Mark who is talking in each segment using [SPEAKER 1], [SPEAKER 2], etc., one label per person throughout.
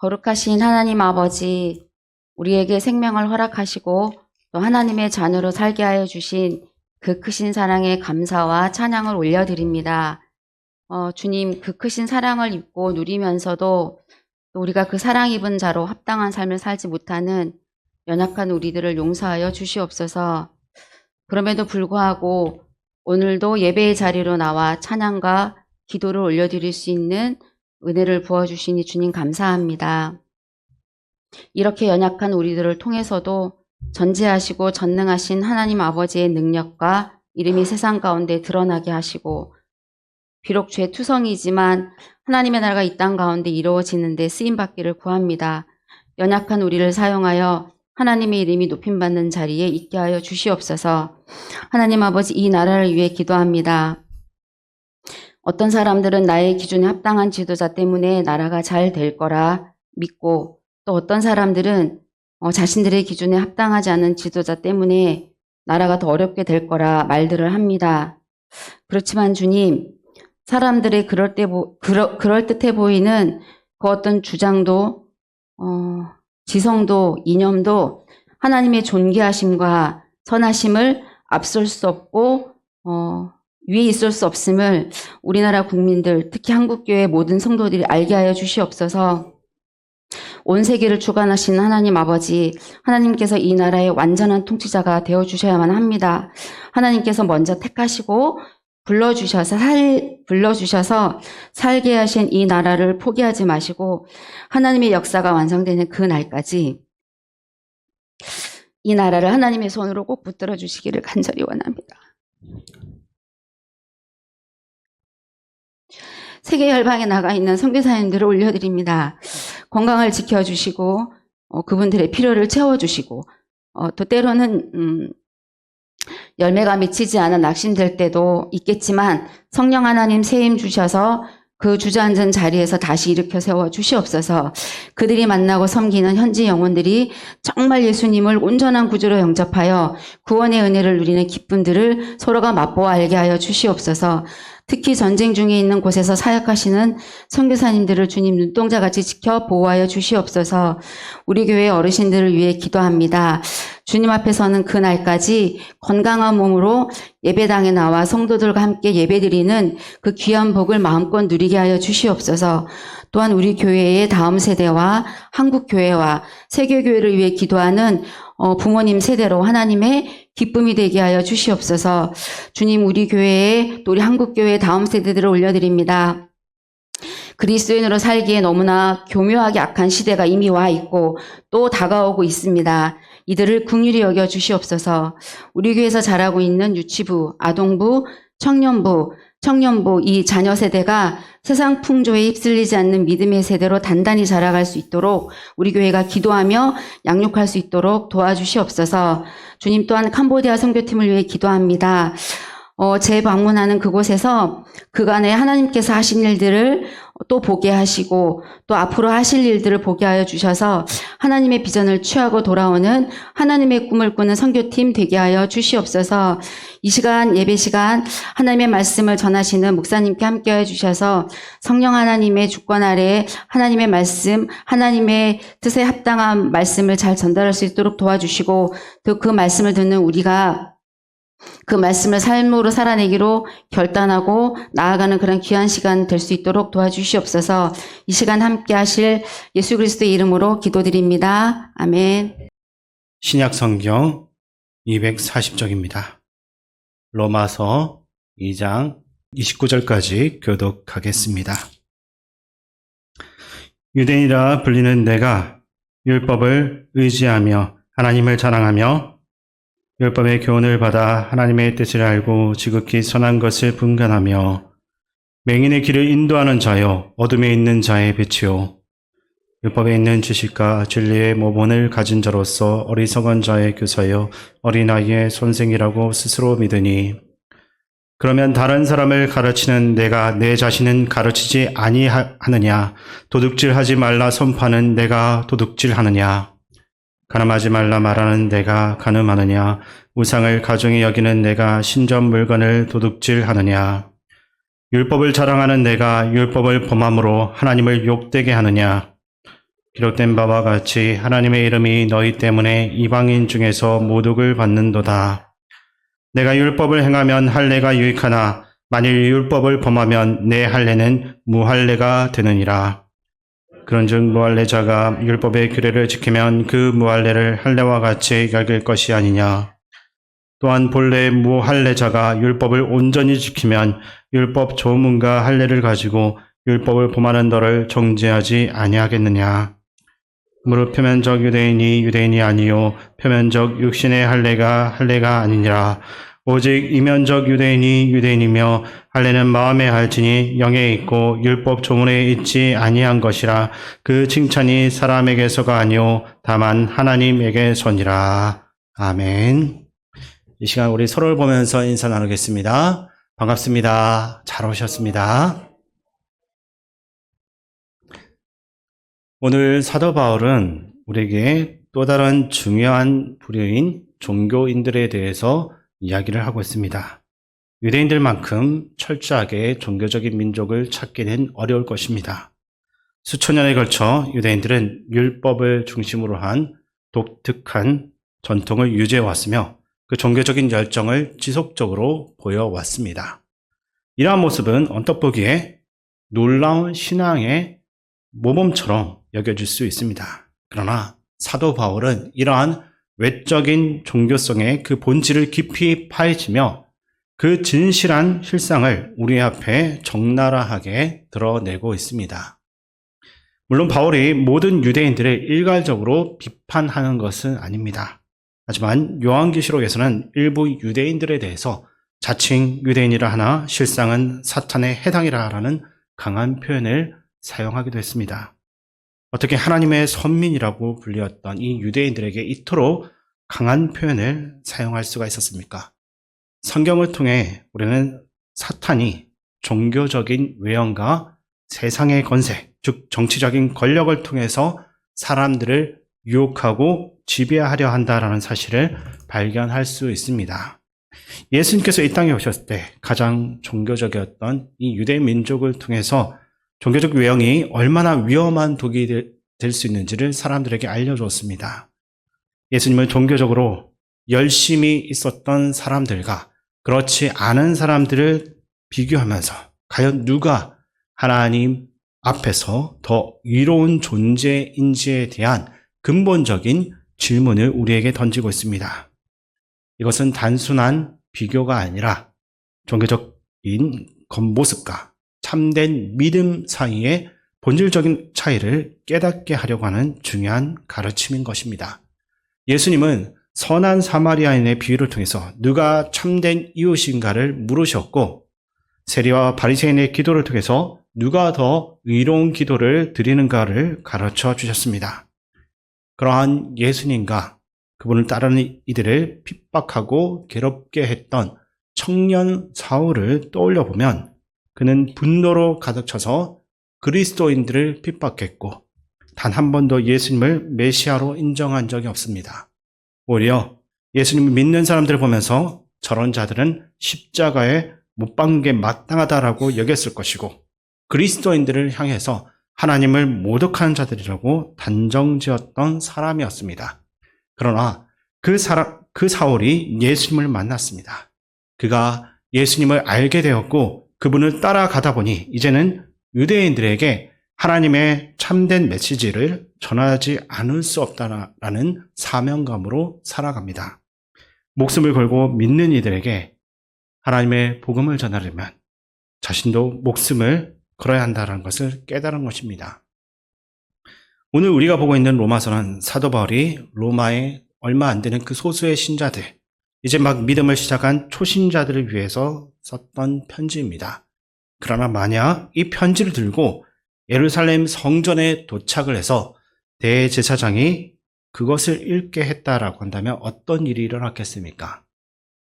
[SPEAKER 1] 거룩하신 하나님 아버지, 우리에게 생명을 허락하시고 또 하나님의 자녀로 살게 하여 주신 그 크신 사랑에 감사와 찬양을 올려드립니다. 주님, 그 크신 사랑을 입고 누리면서도 또 우리가 그 사랑 입은 자로 합당한 삶을 살지 못하는 연약한 우리들을 용서하여 주시옵소서. 그럼에도 불구하고 오늘도 예배의 자리로 나와 찬양과 기도를 올려드릴 수 있는 은혜를 부어주시니 주님 감사합니다. 이렇게 연약한 우리들을 통해서도 전지하시고 전능하신 하나님 아버지의 능력과 이름이 세상 가운데 드러나게 하시고, 비록 죄투성이지만 하나님의 나라가 이 땅 가운데 이루어지는 데 쓰임받기를 구합니다. 연약한 우리를 사용하여 하나님의 이름이 높임받는 자리에 있게 하여 주시옵소서. 하나님 아버지, 이 나라를 위해 기도합니다. 어떤 사람들은 나의 기준에 합당한 지도자 때문에 나라가 잘 될 거라 믿고, 또 어떤 사람들은 자신들의 기준에 합당하지 않은 지도자 때문에 나라가 더 어렵게 될 거라 말들을 합니다. 그렇지만 주님, 사람들의 그럴듯해 보이는 그 어떤 주장도, 지성도, 이념도 하나님의 존귀하심과 선하심을 앞설 수 없고, 위에 있을 수 없음을 우리나라 국민들, 특히 한국교회 모든 성도들이 알게 하여 주시옵소서. 온 세계를 주관하시는 하나님 아버지, 하나님께서 이 나라의 완전한 통치자가 되어주셔야만 합니다. 하나님께서 먼저 택하시고 불러주셔서 살게 하신 이 나라를 포기하지 마시고 하나님의 역사가 완성되는 그 날까지 이 나라를 하나님의 손으로 꼭 붙들어 주시기를 간절히 원합니다. 세계 열방에 나가 있는 선교사님들을 올려드립니다. 건강을 지켜주시고 그분들의 필요를 채워주시고, 또 때로는 열매가 맺히지 않아 낙심될 때도 있겠지만 성령 하나님 세임 주셔서 그 주저앉은 자리에서 다시 일으켜 세워 주시옵소서. 그들이 만나고 섬기는 현지 영혼들이 정말 예수님을 온전한 구주로 영접하여 구원의 은혜를 누리는 기쁨들을 서로가 맛보아 알게 하여 주시옵소서. 특히 전쟁 중에 있는 곳에서 사역하시는 선교사님들을 주님 눈동자같이 지켜 보호하여 주시옵소서. 우리 교회 어르신들을 위해 기도합니다. 주님 앞에서는 그날까지 건강한 몸으로 예배당에 나와 성도들과 함께 예배드리는 그 귀한 복을 마음껏 누리게 하여 주시옵소서. 또한 우리 교회의 다음 세대와 한국교회와 세계교회를 위해 기도하는 부모님 세대로 하나님의 기쁨이 되게 하여 주시옵소서. 주님, 우리 교회에 또 우리 한국교회의 다음 세대들을 올려드립니다. 그리스도인으로 살기에 너무나 교묘하게 악한 시대가 이미 와 있고 또 다가오고 있습니다. 이들을 긍휼히 여겨 주시옵소서. 우리 교회에서 자라고 있는 유치부, 아동부, 청년부 이 자녀 세대가 세상 풍조에 휩쓸리지 않는 믿음의 세대로 단단히 자라갈 수 있도록 우리 교회가 기도하며 양육할 수 있도록 도와주시옵소서. 주님, 또한 캄보디아 선교팀을 위해 기도합니다. 재방문하는 그곳에서 그간에 하나님께서 하신 일들을 또 보게 하시고 또 앞으로 하실 일들을 보게 하여 주셔서 하나님의 비전을 취하고 돌아오는 하나님의 꿈을 꾸는 선교팀 되게 하여 주시옵소서. 이 시간, 예배 시간 하나님의 말씀을 전하시는 목사님께 함께 해 주셔서 성령 하나님의 주권 아래에 하나님의 말씀, 하나님의 뜻에 합당한 말씀을 잘 전달할 수 있도록 도와주시고, 또 그 말씀을 듣는 우리가 그 말씀을 삶으로 살아내기로 결단하고 나아가는 그런 귀한 시간 될 수 있도록 도와주시옵소서. 이 시간 함께 하실 예수 그리스도의 이름으로 기도드립니다. 아멘.
[SPEAKER 2] 신약 성경 240쪽입니다. 로마서 2장 29절까지 교독하겠습니다. 유대인이라 불리는 내가 율법을 의지하며 하나님을 자랑하며 율법의 교훈을 받아 하나님의 뜻을 알고 지극히 선한 것을 분간하며 맹인의 길을 인도하는 자요 어둠에 있는 자의 빛이요 율법에 있는 지식과 진리의 모본을 가진 자로서 어리석은 자의 교사여 어린아이의 선생이라고 스스로 믿으니, 그러면 다른 사람을 가르치는 내가 내 자신은 가르치지 아니하느냐? 도둑질하지 말라 선포하는 내가 도둑질하느냐? 간음하지 말라 말하는 내가 간음하느냐? 우상을 가중히 여기는 내가 신전 물건을 도둑질하느냐? 율법을 자랑하는 내가 율법을 범함으로 하나님을 욕되게 하느냐? 기록된 바와 같이 하나님의 이름이 너희 때문에 이방인 중에서 모독을 받는도다. 내가 율법을 행하면 할례가 유익하나 만일 율법을 범하면 내 할례는 무할례가 되느니라. 그런즉 무할례자가 율법의 규례를 지키면 그 무할례를 할례와 같이 여길 것이 아니냐. 또한 본래 무할례자가 율법을 온전히 지키면 율법 조문과 할례를 가지고 율법을 범하는 너를 정죄하지 아니하겠느냐. 무릇 표면적 유대인이 유대인이 아니요 표면적 육신의 할례가 아니니라. 오직 이면적 유대인이 유대인이며 할례는 마음에 할지니 영에 있고 율법 조문에 있지 아니한 것이라. 그 칭찬이 사람에게서가 아니요 다만 하나님에게서니라. 아멘. 이 시간 우리 서로를 보면서 인사 나누겠습니다. 반갑습니다. 잘 오셨습니다. 오늘 사도 바울은 우리에게 또 다른 중요한 부류인 종교인들에 대해서 이야기를 하고 있습니다. 유대인들만큼 철저하게 종교적인 민족을 찾기는 어려울 것입니다. 수천 년에 걸쳐 유대인들은 율법을 중심으로 한 독특한 전통을 유지해 왔으며 그 종교적인 열정을 지속적으로 보여왔습니다. 이러한 모습은 언뜻 보기에 놀라운 신앙의 모범처럼 여겨질 수 있습니다. 그러나 사도 바울은 이러한 외적인 종교성의 그 본질을 깊이 파헤치며 그 진실한 실상을 우리 앞에 적나라하게 드러내고 있습니다. 물론 바울이 모든 유대인들을 일괄적으로 비판하는 것은 아닙니다. 하지만 요한계시록에서는 일부 유대인들에 대해서 자칭 유대인이라 하나 실상은 사탄에 해당이라 하는 강한 표현을 사용하기도 했습니다. 어떻게 하나님의 선민이라고 불렸던 이 유대인들에게 이토록 강한 표현을 사용할 수가 있었습니까? 성경을 통해 우리는 사탄이 종교적인 외형과 세상의 권세, 즉 정치적인 권력을 통해서 사람들을 유혹하고 지배하려 한다라는 사실을 발견할 수 있습니다. 예수님께서 이 땅에 오셨을 때 가장 종교적이었던 이 유대 민족을 통해서 종교적 외형이 얼마나 위험한 독이 될 수 있는지를 사람들에게 알려주었습니다. 예수님은 종교적으로 열심히 있었던 사람들과 그렇지 않은 사람들을 비교하면서 과연 누가 하나님 앞에서 더 위로운 존재인지에 대한 근본적인 질문을 우리에게 던지고 있습니다. 이것은 단순한 비교가 아니라 종교적인 겉모습과 참된 믿음 사이의 본질적인 차이를 깨닫게 하려고 하는 중요한 가르침인 것입니다. 예수님은 선한 사마리아인의 비유를 통해서 누가 참된 이웃인가를 물으셨고, 세리와 바리새인의 기도를 통해서 누가 더 의로운 기도를 드리는가를 가르쳐 주셨습니다. 그러한 예수님과 그분을 따르는 이들을 핍박하고 괴롭게 했던 청년 사울을 떠올려 보면 그는 분노로 가득 차서 그리스도인들을 핍박했고 단 한 번도 예수님을 메시아로 인정한 적이 없습니다. 오히려 예수님을 믿는 사람들을 보면서 저런 자들은 십자가에 못 박는 게 마땅하다라고 여겼을 것이고 그리스도인들을 향해서 하나님을 모독하는 자들이라고 단정지었던 사람이었습니다. 그러나 그 사울이 예수님을 만났습니다. 그가 예수님을 알게 되었고 그분을 따라가다 보니 이제는 유대인들에게 하나님의 참된 메시지를 전하지 않을 수 없다라는 사명감으로 살아갑니다. 목숨을 걸고 믿는 이들에게 하나님의 복음을 전하려면 자신도 목숨을 걸어야 한다는 것을 깨달은 것입니다. 오늘 우리가 보고 있는 로마서는 사도 바울이 로마에 얼마 안 되는 그 소수의 신자들, 이제 막 믿음을 시작한 초신자들을 위해서 썼던 편지입니다. 그러나 만약 이 편지를 들고 예루살렘 성전에 도착을 해서 대제사장이 그것을 읽게 했다라고 한다면 어떤 일이 일어났겠습니까?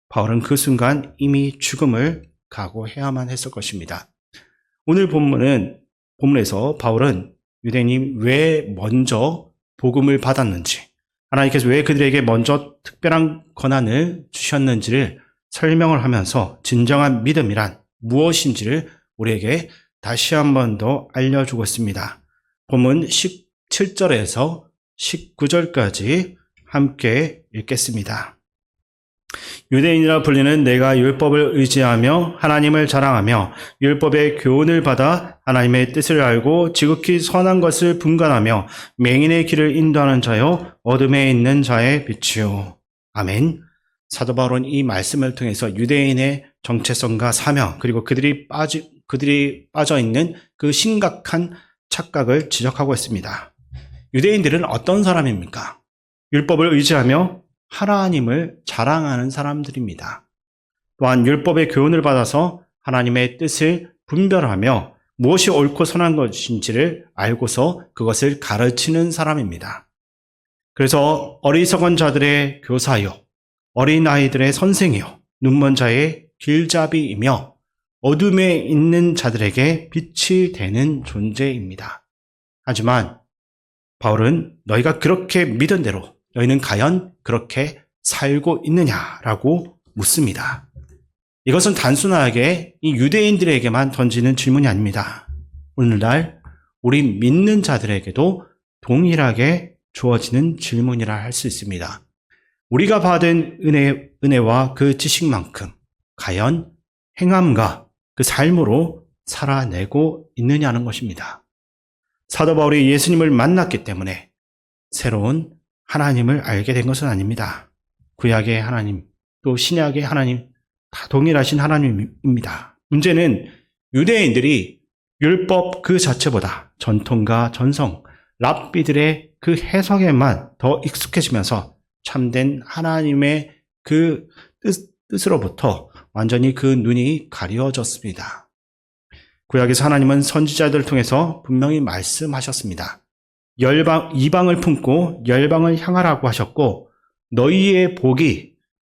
[SPEAKER 2] 바울은 그 순간 이미 죽음을 각오해야만 했을 것입니다. 오늘 본문에서 바울은 유대인이 왜 먼저 복음을 받았는지, 하나님께서 왜 그들에게 먼저 특별한 권한을 주셨는지를 설명을 하면서 진정한 믿음이란 무엇인지를 우리에게 다시 한 번 더 알려주고 있습니다. 본문 7절에서 19절까지 함께 읽겠습니다. 유대인이라 불리는 내가 율법을 의지하며 하나님을 자랑하며 율법의 교훈을 받아 하나님의 뜻을 알고 지극히 선한 것을 분간하며 맹인의 길을 인도하는 자요 어둠에 있는 자의 빛이요. 아멘. 사도 바울은 이 말씀을 통해서 유대인의 정체성과 사명 그리고 그들이 빠져 있는 그 심각한 착각을 지적하고 있습니다. 유대인들은 어떤 사람입니까? 율법을 의지하며 하나님을 자랑하는 사람들입니다. 또한 율법의 교훈을 받아서 하나님의 뜻을 분별하며 무엇이 옳고 선한 것인지를 알고서 그것을 가르치는 사람입니다. 그래서 어리석은 자들의 교사요, 어린 아이들의 선생이요, 눈먼 자의 길잡이이며 어둠에 있는 자들에게 빛이 되는 존재입니다. 하지만 바울은 너희가 그렇게 믿은 대로 너희는 과연 그렇게 살고 있느냐라고 묻습니다. 이것은 단순하게 이 유대인들에게만 던지는 질문이 아닙니다. 오늘날 우리 믿는 자들에게도 동일하게 주어지는 질문이라 할 수 있습니다. 우리가 받은 은혜와 그 지식만큼 과연 행함과 그 삶으로 살아내고 있느냐는 것입니다. 사도 바울이 예수님을 만났기 때문에 새로운 하나님을 알게 된 것은 아닙니다. 구약의 하나님, 또 신약의 하나님, 다 동일하신 하나님입니다. 문제는 유대인들이 율법 그 자체보다 전통과 전성, 랍비들의 그 해석에만 더 익숙해지면서 참된 하나님의 그 뜻으로부터 완전히 그 눈이 가려졌습니다. 구약에서 하나님은 선지자들을 통해서 분명히 말씀하셨습니다. 이방을 품고 열방을 향하라고 하셨고 너희의 복이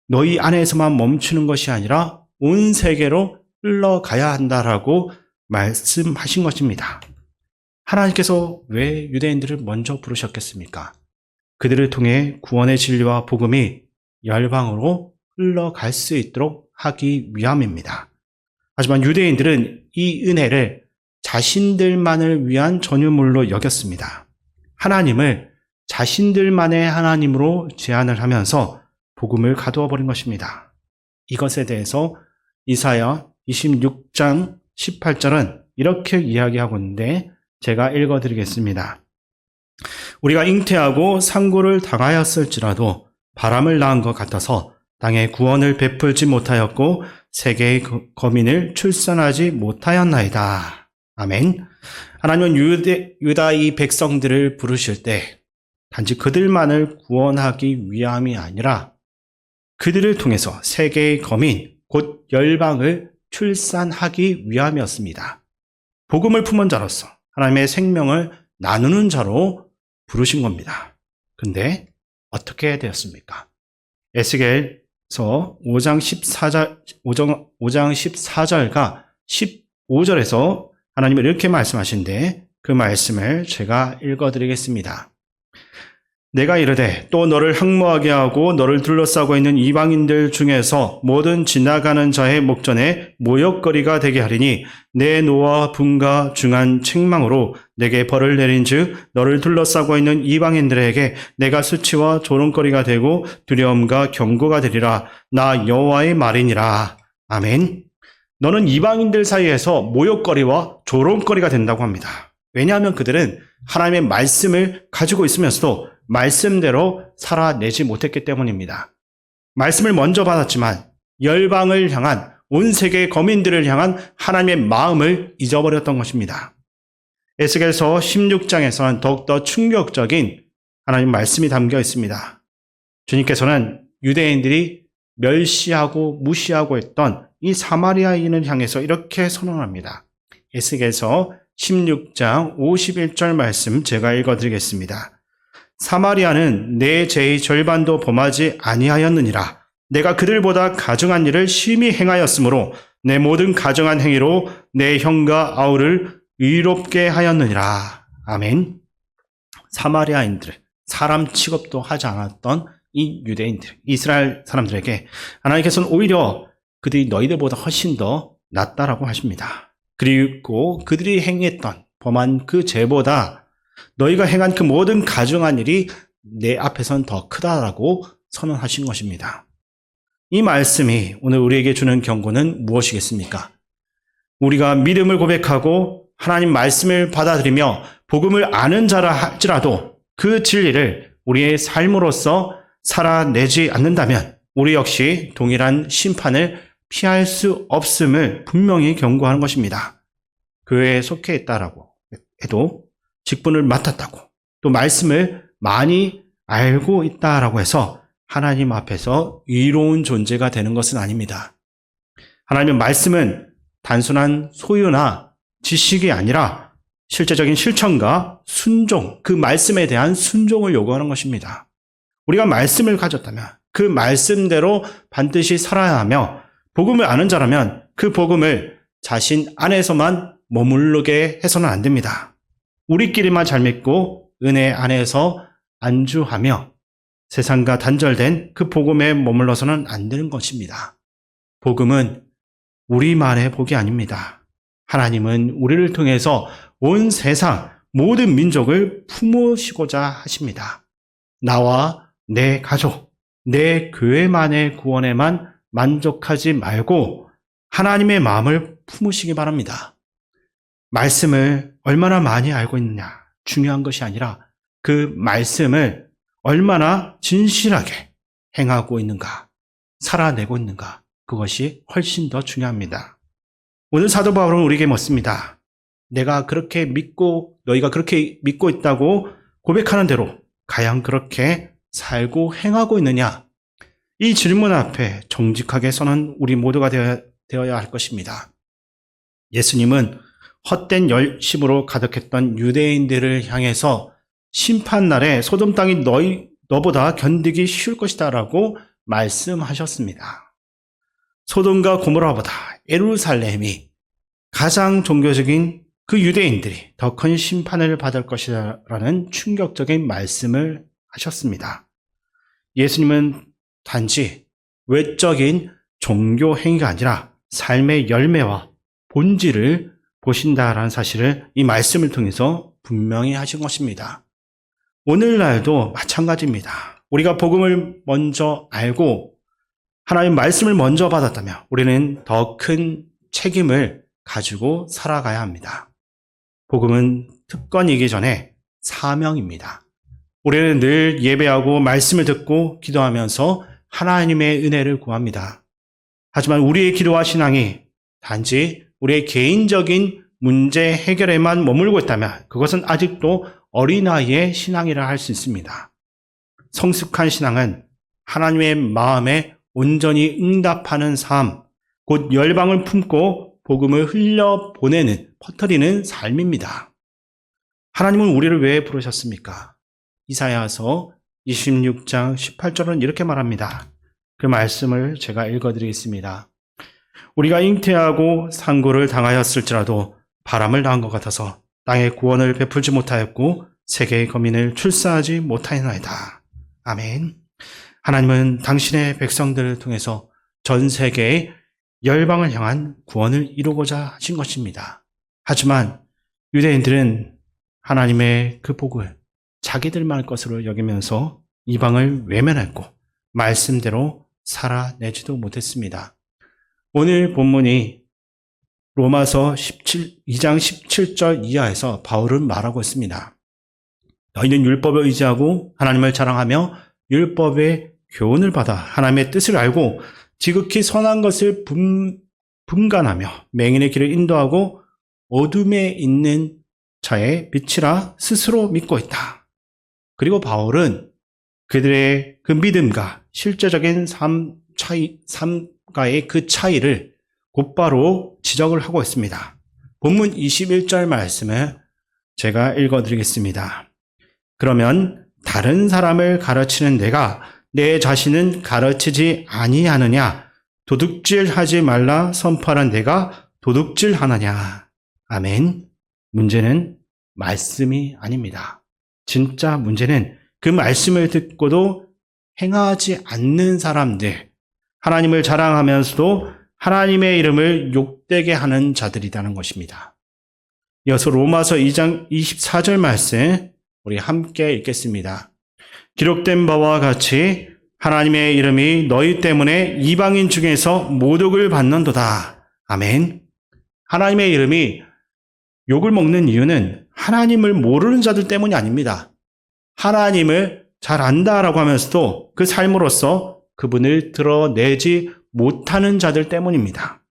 [SPEAKER 2] 너희 안에서만 멈추는 것이 아니라 온 세계로 흘러가야 한다라고 말씀하신 것입니다. 하나님께서 왜 유대인들을 먼저 부르셨겠습니까? 그들을 통해 구원의 진리와 복음이 열방으로 흘러갈 수 있도록 하기 위함입니다. 하지만 유대인들은 이 은혜를 자신들만을 위한 전유물로 여겼습니다. 하나님을 자신들만의 하나님으로 제안을 하면서 복음을 가두어 버린 것입니다. 이것에 대해서 이사야 26장 18절은 이렇게 이야기하고 있는데 제가 읽어드리겠습니다. 우리가 잉태하고 상고를 당하였을지라도 바람을 낳은 것 같아서 땅에 구원을 베풀지 못하였고 세계의 거민을 출산하지 못하였나이다. 아멘. 하나님은 유다 이 백성들을 부르실 때 단지 그들만을 구원하기 위함이 아니라 그들을 통해서 세계의 거민, 곧 열방을 출산하기 위함이었습니다. 복음을 품은 자로서 하나님의 생명을 나누는 자로 부르신 겁니다. 근데 어떻게 되었습니까? 에스겔서 5장 14절과 15절에서 하나님은 이렇게 말씀하신데 그 말씀을 제가 읽어드리겠습니다. 내가 이르되 또 너를 항모하게 하고 너를 둘러싸고 있는 이방인들 중에서 모든 지나가는 자의 목전에 모욕거리가 되게 하리니 내 노와 분과 중한 책망으로 내게 벌을 내린즉 너를 둘러싸고 있는 이방인들에게 내가 수치와 조롱거리가 되고 두려움과 경고가 되리라. 나 여호와의 말이니라. 아멘. 너는 이방인들 사이에서 모욕거리와 조롱거리가 된다고 합니다. 왜냐하면 그들은 하나님의 말씀을 가지고 있으면서도 말씀대로 살아내지 못했기 때문입니다. 말씀을 먼저 받았지만 열방을 향한 온 세계의 거민들을 향한 하나님의 마음을 잊어버렸던 것입니다. 에스겔서 16장에서는 더욱더 충격적인 하나님 말씀이 담겨 있습니다. 주님께서는 유대인들이 멸시하고 무시하고 있던 이 사마리아인을 향해서 이렇게 선언합니다. 에스겔서 16장 51절 말씀 제가 읽어드리겠습니다. 사마리아는 내 죄의 절반도 범하지 아니하였느니라. 내가 그들보다 가증한 일을 심히 행하였으므로 내 모든 가증한 행위로 내 형과 아우를 의롭게 하였느니라. 아멘. 사마리아인들, 사람 취급도 하지 않았던 이 유대인들, 이스라엘 사람들에게 하나님께서는 오히려 그들이 너희들보다 훨씬 더 낫다라고 하십니다. 그리고 그들이 행했던 범한 그 죄보다 너희가 행한 그 모든 가증한 일이 내 앞에선 더 크다라고 선언하신 것입니다. 이 말씀이 오늘 우리에게 주는 경고는 무엇이겠습니까? 우리가 믿음을 고백하고 하나님 말씀을 받아들이며 복음을 아는 자라 할지라도 그 진리를 우리의 삶으로서 살아내지 않는다면 우리 역시 동일한 심판을 피할 수 없음을 분명히 경고하는 것입니다. 교회에 속해 있다라고 해도 직분을 맡았다고 또 말씀을 많이 알고 있다라고 해서 하나님 앞에서 의로운 존재가 되는 것은 아닙니다. 하나님의 말씀은 단순한 소유나 지식이 아니라 실제적인 실천과 순종, 그 말씀에 대한 순종을 요구하는 것입니다. 우리가 말씀을 가졌다면 그 말씀대로 반드시 살아야 하며 복음을 아는 자라면 그 복음을 자신 안에서만 머무르게 해서는 안 됩니다. 우리끼리만 잘 믿고 은혜 안에서 안주하며 세상과 단절된 그 복음에 머물러서는 안 되는 것입니다. 복음은 우리만의 복이 아닙니다. 하나님은 우리를 통해서 온 세상 모든 민족을 품으시고자 하십니다. 나와 내 가족, 내 교회만의 구원에만 만족하지 말고 하나님의 마음을 품으시기 바랍니다. 말씀을 얼마나 많이 알고 있느냐 중요한 것이 아니라 그 말씀을 얼마나 진실하게 행하고 있는가, 살아내고 있는가, 그것이 훨씬 더 중요합니다. 오늘 사도 바울은 우리에게 묻습니다. 내가 그렇게 믿고 너희가 그렇게 믿고 있다고 고백하는 대로 과연 그렇게 살고 행하고 있느냐? 이 질문 앞에 정직하게 서는 우리 모두가 되어야 할 것입니다. 예수님은 헛된 열심으로 가득했던 유대인들을 향해서 심판날에 소돔 땅이 너보다 견디기 쉬울 것이다 라고 말씀하셨습니다. 소돔과 고모라보다 예루살렘이 가장 종교적인 그 유대인들이 더 큰 심판을 받을 것이라는 충격적인 말씀을 하셨습니다. 예수님은 단지 외적인 종교 행위가 아니라 삶의 열매와 본질을 보신다라는 사실을 이 말씀을 통해서 분명히 하신 것입니다. 오늘날도 마찬가지입니다. 우리가 복음을 먼저 알고 하나님 말씀을 먼저 받았다면 우리는 더 큰 책임을 가지고 살아가야 합니다. 복음은 특권이기 전에 사명입니다. 우리는 늘 예배하고 말씀을 듣고 기도하면서 하나님의 은혜를 구합니다. 하지만 우리의 기도와 신앙이 단지 우리의 개인적인 문제 해결에만 머물고 있다면 그것은 아직도 어린아이의 신앙이라 할 수 있습니다. 성숙한 신앙은 하나님의 마음에 온전히 응답하는 삶, 곧 열방을 품고 복음을 흘려보내는, 퍼뜨리는 삶입니다. 하나님은 우리를 왜 부르셨습니까? 이사야서 26장 18절은 이렇게 말합니다. 그 말씀을 제가 읽어드리겠습니다. 우리가 잉태하고 상고를 당하였을지라도 바람을 낳은 것 같아서 땅에 구원을 베풀지 못하였고 세계의 거민을 출사하지 못하였나이다. 아멘. 하나님은 당신의 백성들을 통해서 전 세계의 열방을 향한 구원을 이루고자 하신 것입니다. 하지만 유대인들은 하나님의 그 복을 자기들만의 것으로 여기면서 이방을 외면했고 말씀대로 살아내지도 못했습니다. 오늘 본문이 로마서 2장 17절 이하에서 바울은 말하고 있습니다. 너희는 율법을 의지하고 하나님을 자랑하며 율법의 교훈을 받아 하나님의 뜻을 알고 지극히 선한 것을 분간하며 맹인의 길을 인도하고 어둠에 있는 자의 빛이라 스스로 믿고 있다. 그리고 바울은 그들의 그 믿음과 실제적인 삶과의 그 차이를 곧바로 지적을 하고 있습니다. 본문 21절 말씀을 제가 읽어드리겠습니다. 그러면 다른 사람을 가르치는 내가 내 자신은 가르치지 아니하느냐? 도둑질하지 말라 선포하는 내가 도둑질하느냐? 아멘. 문제는 말씀이 아닙니다. 진짜 문제는 그 말씀을 듣고도 행하지 않는 사람들, 하나님을 자랑하면서도 하나님의 이름을 욕되게 하는 자들이라는 것입니다. 이어서 로마서 2장 24절 말씀 우리 함께 읽겠습니다. 기록된 바와 같이 하나님의 이름이 너희 때문에 이방인 중에서 모독을 받는도다. 아멘. 하나님의 이름이 욕을 먹는 이유는 하나님을 모르는 자들 때문이 아닙니다. 하나님을 잘 안다라고 하면서도 그 삶으로서 그분을 드러내지 못하는 자들 때문입니다.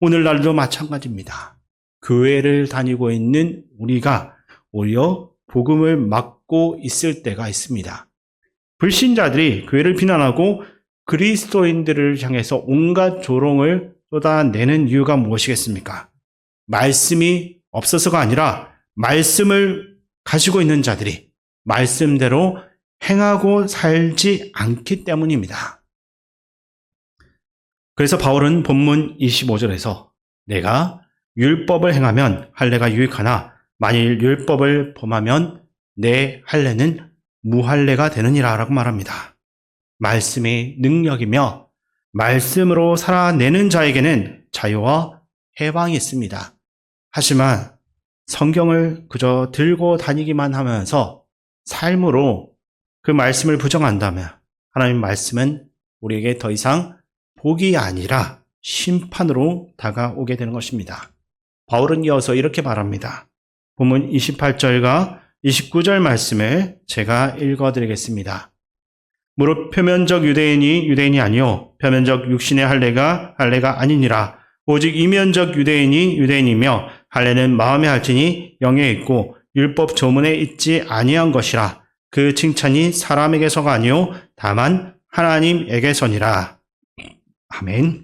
[SPEAKER 2] 오늘날도 마찬가지입니다. 교회를 다니고 있는 우리가 오히려 복음을 막고 있을 때가 있습니다. 불신자들이 교회를 비난하고 그리스도인들을 향해서 온갖 조롱을 쏟아내는 이유가 무엇이겠습니까? 말씀이 없어서가 아니라 말씀을 가지고 있는 자들이 말씀대로 행하고 살지 않기 때문입니다. 그래서 바울은 본문 25절에서 내가 율법을 행하면 할례가 유익하나 만일 율법을 범하면 내 할례는 무할례가 되느니라 라고 말합니다. 말씀이 능력이며 말씀으로 살아내는 자에게는 자유와 해방이 있습니다. 하지만 성경을 그저 들고 다니기만 하면서 삶으로 그 말씀을 부정한다면 하나님 말씀은 우리에게 더 이상 복이 아니라 심판으로 다가오게 되는 것입니다. 바울은 이어서 이렇게 말합니다. 본문 28절과 29절 말씀을 제가 읽어드리겠습니다. 무릇 표면적 유대인이 유대인이 아니요 표면적 육신의 할례가 아니니라. 오직 이면적 유대인이 유대인이며 할례는 마음에 할지니 영에 있고 율법 조문에 있지 아니한 것이라. 그 칭찬이 사람에게서가 아니요 다만 하나님에게서니라. 아멘.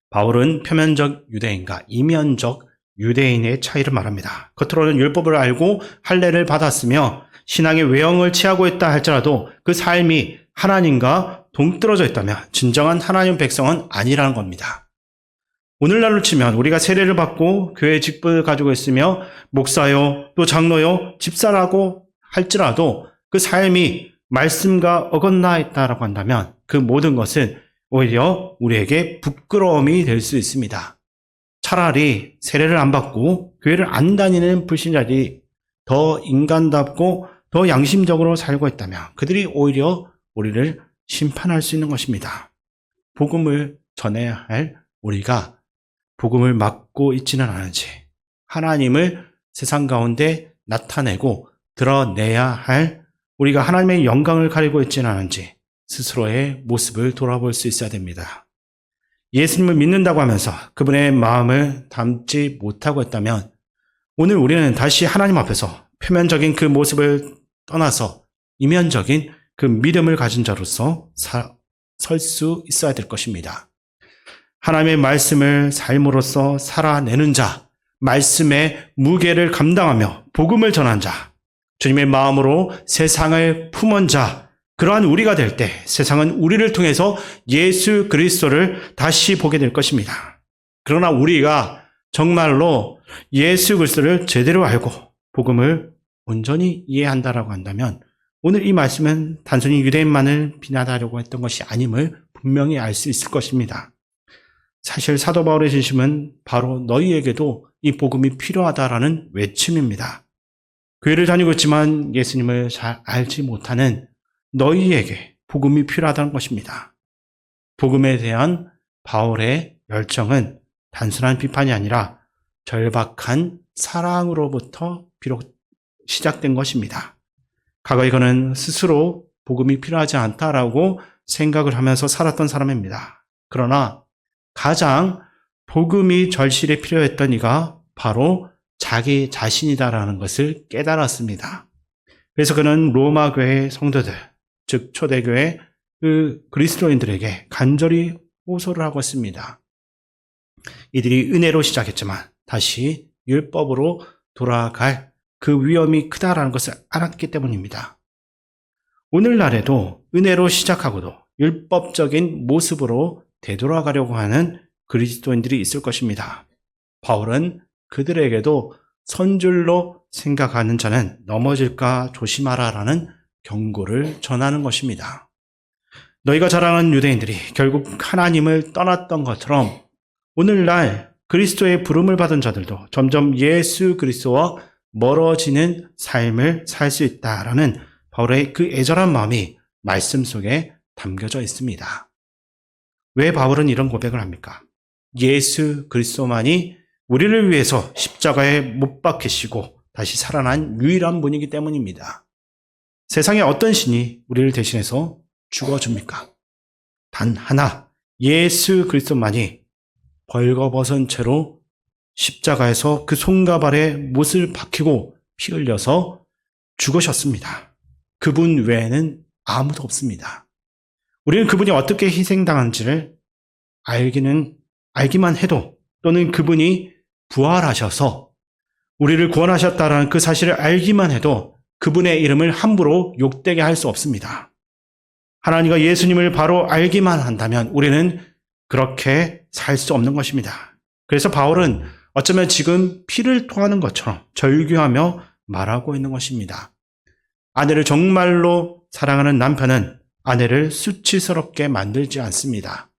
[SPEAKER 2] 바울은 표면적 유대인과 이면적 유대인의 차이를 말합니다. 겉으로는 율법을 알고 할례를 받았으며 신앙의 외형을 취하고 있다 할지라도 그 삶이 하나님과 동떨어져 있다면 진정한 하나님 백성은 아니라는 겁니다. 오늘날로 치면 우리가 세례를 받고 교회 직분을 가지고 있으며 목사요 또 장로요 집사라고 할지라도 그 삶이 말씀과 어긋나 있다라고 한다면 그 모든 것은 오히려 우리에게 부끄러움이 될 수 있습니다. 차라리 세례를 안 받고 교회를 안 다니는 불신자들이 더 인간답고 더 양심적으로 살고 있다면 그들이 오히려 우리를 심판할 수 있는 것입니다. 복음을 전해야 할 우리가 복음을 막고 있지는 않은지, 하나님을 세상 가운데 나타내고 드러내야 할 우리가 하나님의 영광을 가리고 있지는 않은지 스스로의 모습을 돌아볼 수 있어야 됩니다. 예수님을 믿는다고 하면서 그분의 마음을 담지 못하고 있다면 오늘 우리는 다시 하나님 앞에서 표면적인 그 모습을 떠나서 이면적인 그 믿음을 가진 자로서 설 수 있어야 될 것입니다. 하나님의 말씀을 삶으로써 살아내는 자, 말씀의 무게를 감당하며 복음을 전한 자, 주님의 마음으로 세상을 품은 자, 그러한 우리가 될 때 세상은 우리를 통해서 예수 그리스도를 다시 보게 될 것입니다. 그러나 우리가 정말로 예수 그리스도를 제대로 알고 복음을 온전히 이해한다라고 한다면 오늘 이 말씀은 단순히 유대인만을 비난하려고 했던 것이 아님을 분명히 알 수 있을 것입니다. 사실 사도 바울의 진심은 바로 너희에게도 이 복음이 필요하다라는 외침입니다. 교회를 다니고 있지만 예수님을 잘 알지 못하는 너희에게 복음이 필요하다는 것입니다. 복음에 대한 바울의 열정은 단순한 비판이 아니라 절박한 사랑으로부터 비록 시작된 것입니다. 과거에 그는 스스로 복음이 필요하지 않다라고 생각을 하면서 살았던 사람입니다. 그러나 가장 복음이 절실히 필요했던 이가 바로 자기 자신이다라는 것을 깨달았습니다. 그래서 그는 로마 교회 성도들, 즉 초대교회 그 그리스도인들에게 간절히 호소를 하고 있습니다. 이들이 은혜로 시작했지만 다시 율법으로 돌아갈 그 위험이 크다라는 것을 알았기 때문입니다. 오늘날에도 은혜로 시작하고도 율법적인 모습으로 되돌아가려고 하는 그리스도인들이 있을 것입니다. 바울은 그들에게도 선줄로 생각하는 자는 넘어질까 조심하라라는 경고를 전하는 것입니다. 너희가 자랑하는 유대인들이 결국 하나님을 떠났던 것처럼 오늘날 그리스도의 부름을 받은 자들도 점점 예수 그리스도와 멀어지는 삶을 살 수 있다라는 바울의 그 애절한 마음이 말씀 속에 담겨져 있습니다. 왜 바울은 이런 고백을 합니까? 예수 그리스도만이 우리를 위해서 십자가에 못 박히시고 다시 살아난 유일한 분이기 때문입니다. 세상에 어떤 신이 우리를 대신해서 죽어줍니까? 단 하나, 예수 그리스도만이 벌거벗은 채로 십자가에서 그 손과 발에 못을 박히고 피 흘려서 죽으셨습니다. 그분 외에는 아무도 없습니다. 우리는 그분이 어떻게 희생당한지를 알기만 해도, 또는 그분이 부활하셔서 우리를 구원하셨다라는 그 사실을 알기만 해도 그분의 이름을 함부로 욕되게 할 수 없습니다. 하나님과 예수님을 바로 알기만 한다면 우리는 그렇게 살 수 없는 것입니다. 그래서 바울은 어쩌면 지금 피를 토하는 것처럼 절규하며 말하고 있는 것입니다. 아내를 정말로 사랑하는 남편은 아내를 수치스럽게 만들지 않습니다.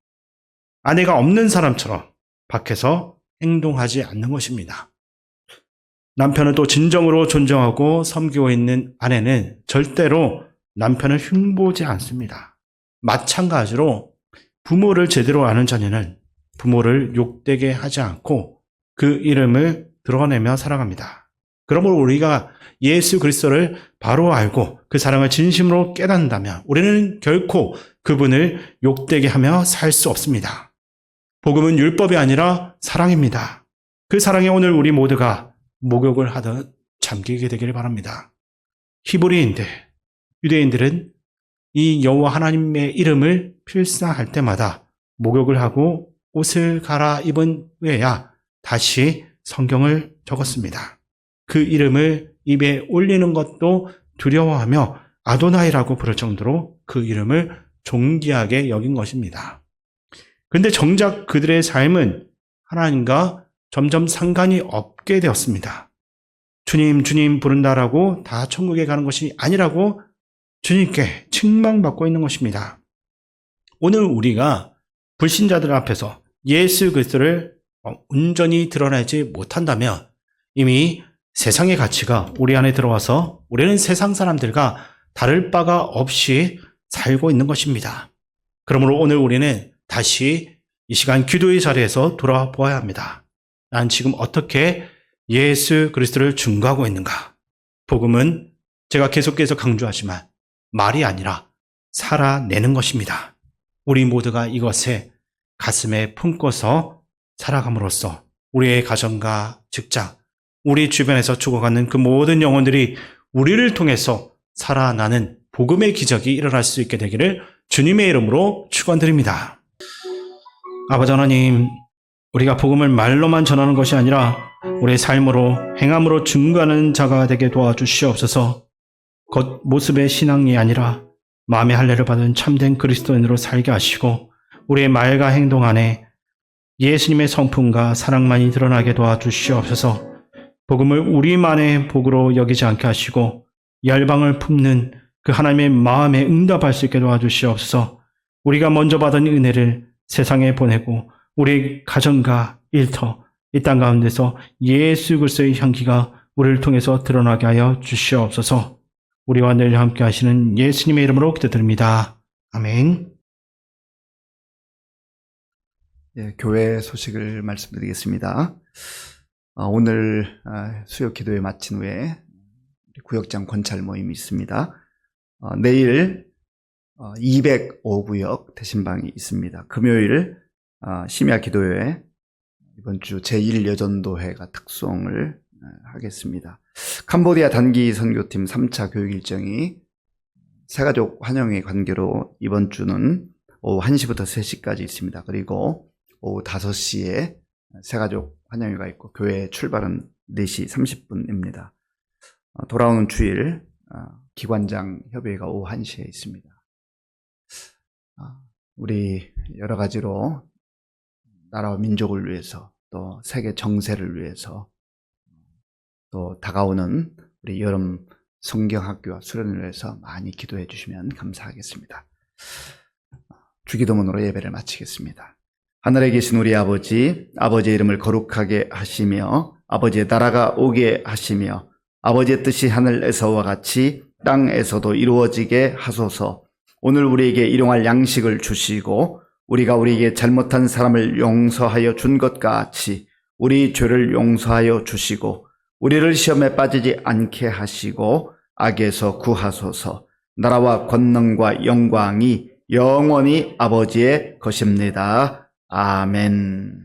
[SPEAKER 2] 아내가 없는 사람처럼 밖에서 행동하지 않는 것입니다. 남편을 또 진정으로 존경하고 섬기고 있는 아내는 절대로 남편을 흉보지 않습니다. 마찬가지로 부모를 제대로 아는 자녀는 부모를 욕되게 하지 않고 그 이름을 드러내며 살아갑니다. 그러므로 우리가 예수 그리스도를 바로 알고 그 사랑을 진심으로 깨닫는다면 우리는 결코 그분을 욕되게 하며 살 수 없습니다. 복음은 율법이 아니라 사랑입니다. 그 사랑에 오늘 우리 모두가 목욕을 하듯 잠기게 되기를 바랍니다. 히브리인들, 유대인들은 이 여호와 하나님의 이름을 필사할 때마다 목욕을 하고 옷을 갈아입은 후에야 다시 성경을 적었습니다. 그 이름을 입에 올리는 것도 두려워하며 아도나이라고 부를 정도로 그 이름을 존귀하게 여긴 것입니다. 그런데 정작 그들의 삶은 하나님과 점점 상관이 없게 되었습니다. 주님, 주님 부른다라고 다 천국에 가는 것이 아니라고 주님께 책망받고 있는 것입니다. 오늘 우리가 불신자들 앞에서 예수 그리스도를 온전히 드러내지 못한다면 이미 세상의 가치가 우리 안에 들어와서 우리는 세상 사람들과 다를 바가 없이 살고 있는 것입니다. 그러므로 오늘 우리는 다시 이 시간 기도의 자리에서 돌아보아야 합니다. 난 지금 어떻게 예수 그리스도를 증거하고 있는가? 복음은 제가 계속해서 강조하지만 말이 아니라 살아내는 것입니다. 우리 모두가 이것에 가슴에 품고서 살아감으로써 우리의 가정과 직장, 우리 주변에서 죽어가는 그 모든 영혼들이 우리를 통해서 살아나는 복음의 기적이 일어날 수 있게 되기를 주님의 이름으로 축원드립니다. 아버지 하나님, 우리가 복음을 말로만 전하는 것이 아니라 우리의 삶으로 행함으로 증거하는 자가 되게 도와주시옵소서. 겉모습의 신앙이 아니라 마음의 할례를 받은 참된 그리스도인으로 살게 하시고 우리의 말과 행동 안에 예수님의 성품과 사랑만이 드러나게 도와주시옵소서. 복음을 우리만의 복으로 여기지 않게 하시고 열방을 품는 그 하나님의 마음에 응답할 수 있게 도와주시옵소서. 우리가 먼저 받은 은혜를 세상에 보내고 우리 가정과 일터, 이 땅 가운데서 예수 그리스도의 향기가 우리를 통해서 드러나게 하여 주시옵소서. 우리와 늘 함께 하시는 예수님의 이름으로 기도드립니다. 아멘.
[SPEAKER 3] 예, 교회 소식을 말씀드리겠습니다. 오늘 수요 기도회 마친 후에 구역장 권찰 모임이 있습니다. 내일 205구역 대신방이 있습니다. 금요일 심야 기도회, 이번 주 제1여전도회가 특송을 하겠습니다. 캄보디아 단기 선교팀 3차 교육 일정이 새가족 환영의 관계로 이번 주는 오후 1시부터 3시까지 있습니다. 그리고 오후 5시에 새가족 환영회가 있고 교회 출발은 4시 30분입니다. 돌아오는 주일 기관장 협의회가 오후 1시에 있습니다. 우리 여러 가지로 나라와 민족을 위해서 또 세계 정세를 위해서 또 다가오는 우리 여름 성경학교와 수련을 위해서 많이 기도해 주시면 감사하겠습니다. 주기도문으로 예배를 마치겠습니다. 하늘에 계신 우리 아버지, 아버지의 이름을 거룩하게 하시며 아버지의 나라가 오게 하시며 아버지의 뜻이 하늘에서와 같이 땅에서도 이루어지게 하소서. 오늘 우리에게 일용할 양식을 주시고 우리가 우리에게 잘못한 사람을 용서하여 준 것 같이 우리 죄를 용서하여 주시고 우리를 시험에 빠지지 않게 하시고 악에서 구하소서. 나라와 권능과 영광이 영원히 아버지의 것입니다. 아멘.